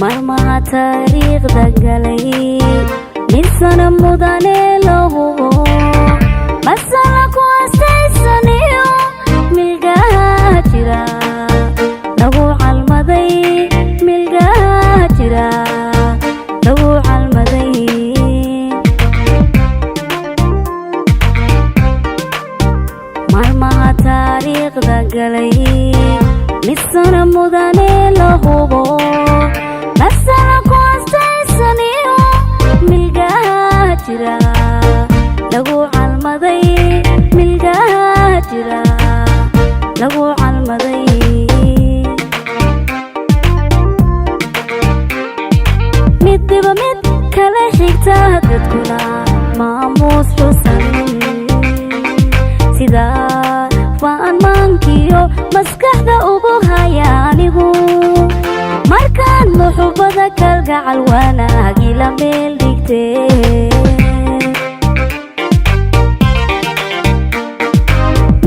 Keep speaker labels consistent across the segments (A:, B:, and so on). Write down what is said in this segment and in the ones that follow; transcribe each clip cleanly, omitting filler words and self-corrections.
A: marmaha taariikhda galay nin sana mudane lahu masala ku astaysaniyo milgaha jira lagu calmaday milgaha jira lagu calmaday marmaha taariikhda galay nin sana mudane lahu masala ku astaysaniyo milgaha jira lagu calmaday milgaha jira lagu calmaday midba mid kala xigta dadkuna maamuus xusan sida waan maankiyo maskaxda ugu haya anigu markaan muxubada kalgacal wanaagi la meel dhigtee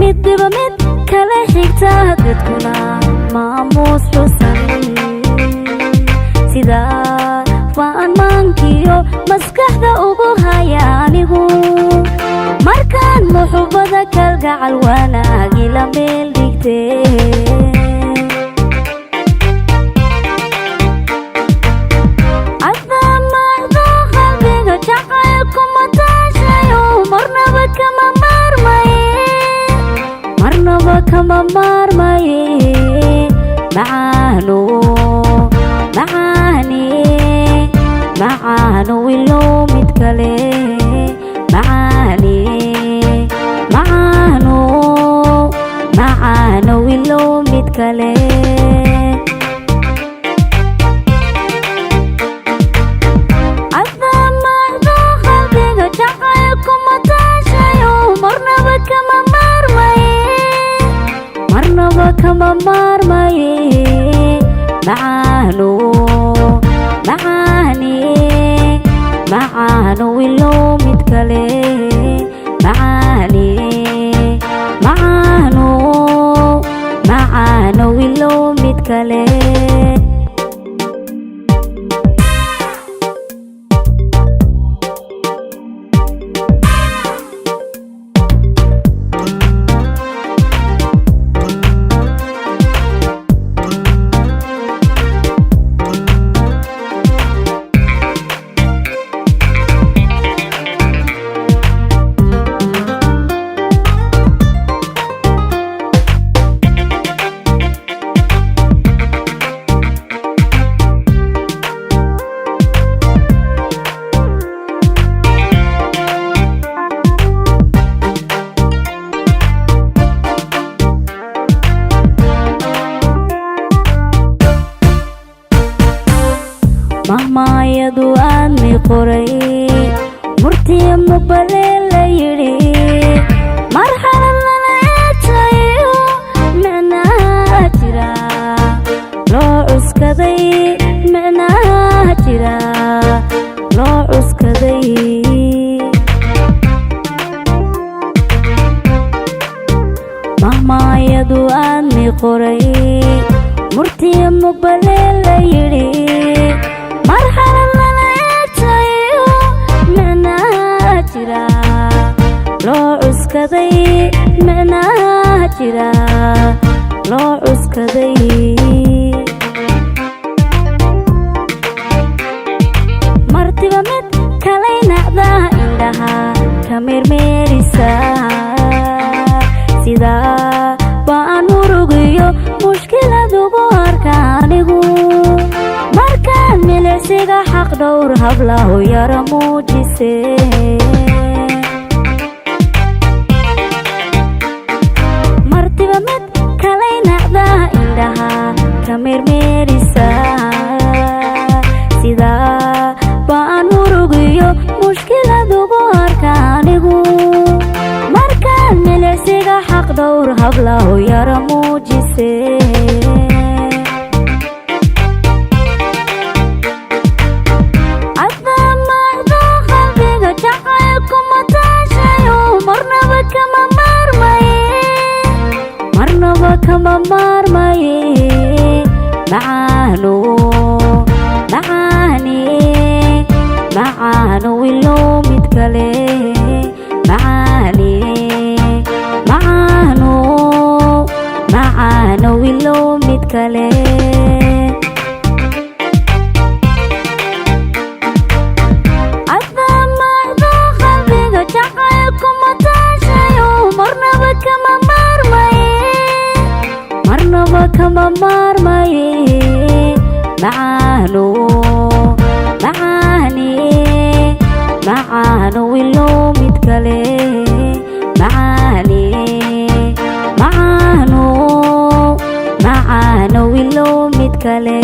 A: midba mid kala xigta dadkuna maamuus xusan sida waan maankiyo maskaxda ugu haya anigu markaan muxubada kalgacal wanaagi la meel dhigtee kama marmaye macaano macaano wilo mid kale macaano wilo mid kale adamado qalbiga jacaylku mataashayo marnaba kama marmaye kama marmaye macaano macaano wilo mid kale macaano wilo mid kale mahmaayadu aadmi qoray murtiya mubale la yidhi marxalad lala eetayo micnaha jira loo cuskaday micnaha jira loo cuskaday mahmaayadu aadmi qoray murtiya mubale la yidhi marxalad lala eetayo micnaha jira loo cuskaday micnaha jira loo cuskaday martiba mid kalay nacdaha indhaha ka meermeerisa sida baan murugiyo mushkilad ugu arka anigu markaan milicsiga xaq dhowr hablahu yara muujise martiba mid kalay nacdaha indhaha ka meermeerisa sida baan murugiyo mushkilad ugu arka anigu markaan milicsiga xaq dhowr hablahu yara muujise adamado qalbiga كما مرمي معانو ولو متكلي معانو ولو متكلي